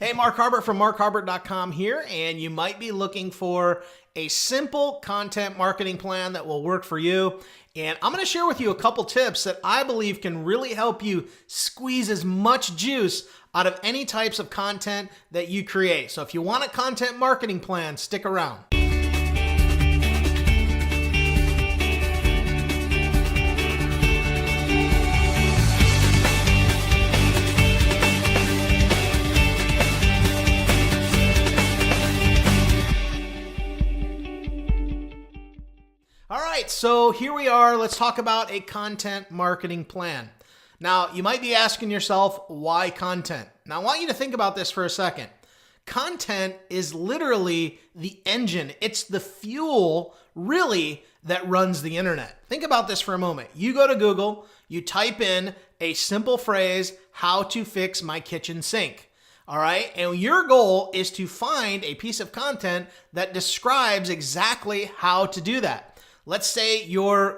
Hey, Mark Harbert from markharbert.com here, and you might be looking for a simple content marketing plan that will work for you. And I'm going to share with you a couple tips that I believe can really help you squeeze as much juice out of any types of content that you create. So if you want a content marketing plan, stick around. All right, so here we are. Let's talk about a content marketing plan. Now, you might be asking yourself, why content? Now, I want you to think about this for a second. Content is literally the engine. It's the fuel, really, that runs the internet. Think about this for a moment. You go to Google, you type in a simple phrase, how to fix my kitchen sink. All right, and your goal is to find a piece of content that describes exactly how to do that. Let's say your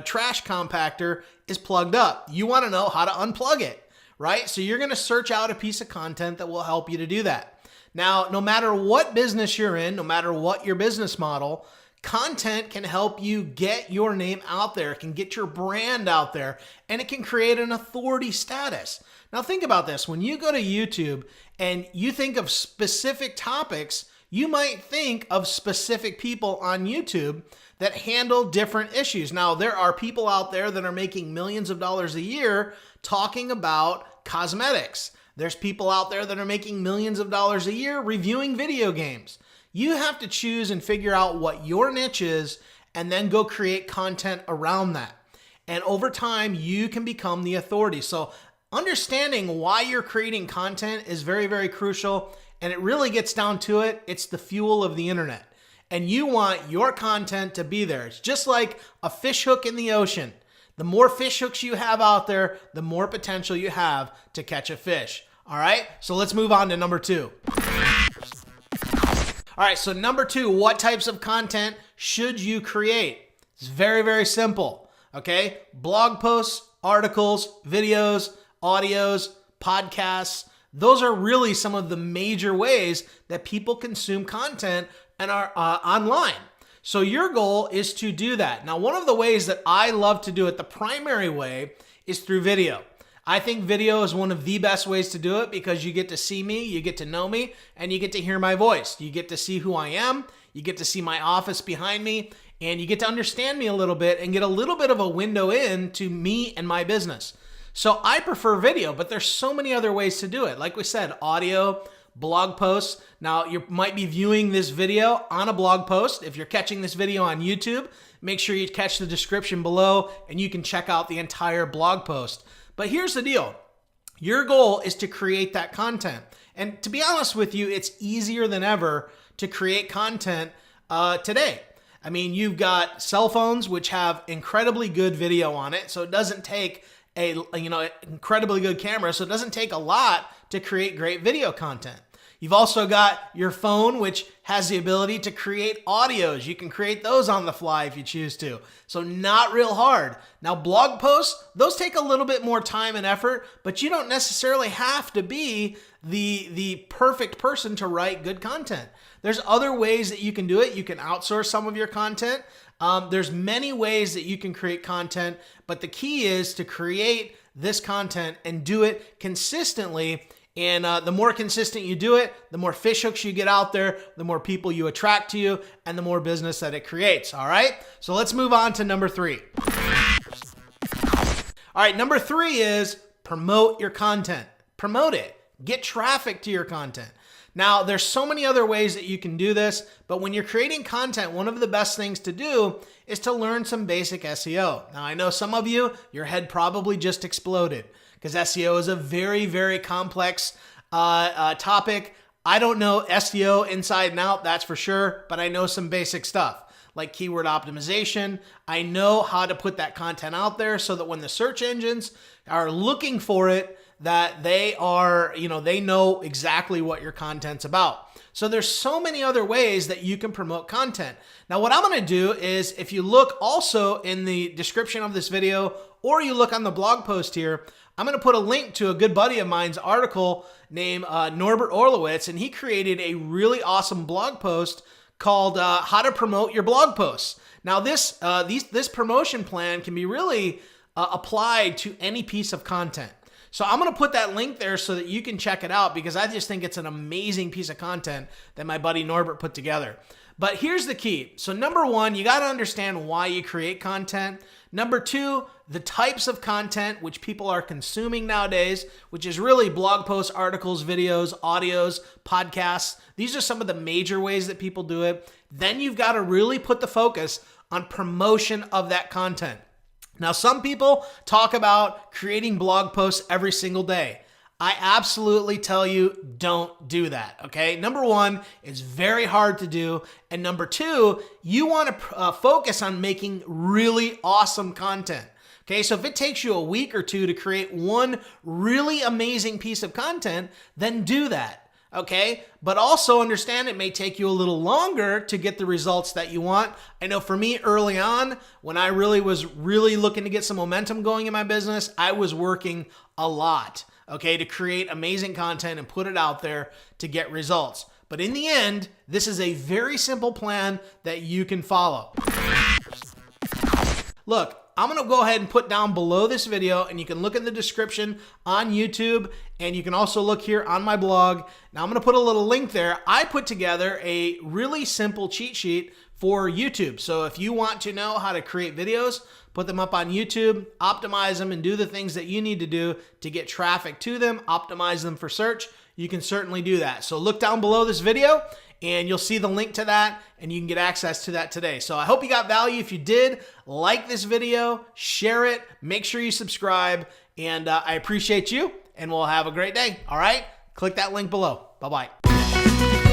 trash compactor is plugged up. You want to know how to unplug it, right? So you're going to search out a piece of content that will help you to do that. Now, no matter what business you're in, no matter what your business model, content can help you get your name out there. It can get your brand out there, and it can create an authority status. Now, think about this. When you go to YouTube and you think of specific topics, you might think of specific people on YouTube that handle different issues. Now, there are people out there that are making millions of dollars a year talking about cosmetics. There's people out there that are making millions of dollars a year reviewing video games. You have to choose and figure out what your niche is and then go create content around that. And over time, you can become the authority. So understanding why you're creating content is very, very crucial. And it really gets down to it. It's the fuel of the internet. And you want your content to be there. It's just like a fish hook in the ocean. The more fish hooks you have out there, the more potential you have to catch a fish. All right, so let's move on to number 2. All right, so number 2, what types of content should you create? It's very, very simple, okay? Blog posts, articles, videos, audios, podcasts. Those are really some of the major ways that people consume content and are online. So your goal is to do that. Now, one of the ways that I love to do it, the primary way, is through video. I think video is one of the best ways to do it because you get to see me, you get to know me, and you get to hear my voice. You get to see who I am, you get to see my office behind me, and you get to understand me a little bit and get a little bit of a window in to me and my business. So I prefer video, but there's so many other ways to do it. Like we said, audio, blog posts. Now, you might be viewing this video on a blog post. If you're catching this video on YouTube, make sure you catch the description below and you can check out the entire blog post. But here's the deal. Your goal is to create that content. And to be honest with you, it's easier than ever to create content today. I mean, you've got cell phones which have incredibly good video on it, so it doesn't take incredibly good camera, so it doesn't take a lot to create great video content. You've also got your phone, which has the ability to create audios. You can create those on the fly if you choose to. So not real hard. Now, blog posts, those take a little bit more time and effort, but you don't necessarily have to be the perfect person to write good content. There's other ways that you can do it. You can outsource some of your content. There's many ways that you can create content, but the key is to create this content and do it consistently. And the more consistent you do it, the more fish hooks you get out there, the more people you attract to you, and the more business that it creates. All right, so let's move on to number 3. All right, number 3 is promote your content. Promote it. Get traffic to your content. Now, there's so many other ways that you can do this, but when you're creating content, one of the best things to do is to learn some basic SEO. Now, I know some of you, your head probably just exploded because SEO is a very, very complex topic. I don't know SEO inside and out, that's for sure, but I know some basic stuff like keyword optimization. I know how to put that content out there so that when the search engines are looking for it, that they know exactly what your content's about. So there's so many other ways that you can promote content. Now, what I'm going to do is, if you look also in the description of this video, or you look on the blog post here, I'm going to put a link to a good buddy of mine's article named Norbert Orlowitz, and he created a really awesome blog post called How to Promote Your Blog Posts. Now, this promotion plan can be really applied to any piece of content. So I'm going to put that link there so that you can check it out, because I just think it's an amazing piece of content that my buddy Norbert put together. But here's the key. So number one, you got to understand why you create content. Number two, the types of content which people are consuming nowadays, which is really blog posts, articles, videos, audios, podcasts. These are some of the major ways that people do it. Then you've got to really put the focus on promotion of that content. Now, some people talk about creating blog posts every single day. I absolutely tell you, don't do that, okay? Number one, it's very hard to do. And number two, you want to focus on making really awesome content, okay? So if it takes you a week or two to create one really amazing piece of content, then do that. Okay, but also understand it may take you a little longer to get the results that you want. I know for me early on, when I was looking to get some momentum going in my business, I was working a lot, okay, to create amazing content and put it out there to get results. But in the end, this is a very simple plan that you can follow. Look, I'm going to go ahead and put down below this video, and you can look in the description on YouTube, and you can also look here on my blog. Now I'm going to put a little link there. I put together a really simple cheat sheet for YouTube. So if you want to know how to create videos, put them up on YouTube, optimize them, and do the things that you need to do to get traffic to them, optimize them for search, you can certainly do that. So look down below this video, and you'll see the link to that, and you can get access to that today. So I hope you got value. If you did, like this video, share it, make sure you subscribe, and I appreciate you, and we'll have a great day. All right? Click that link below. Bye-bye.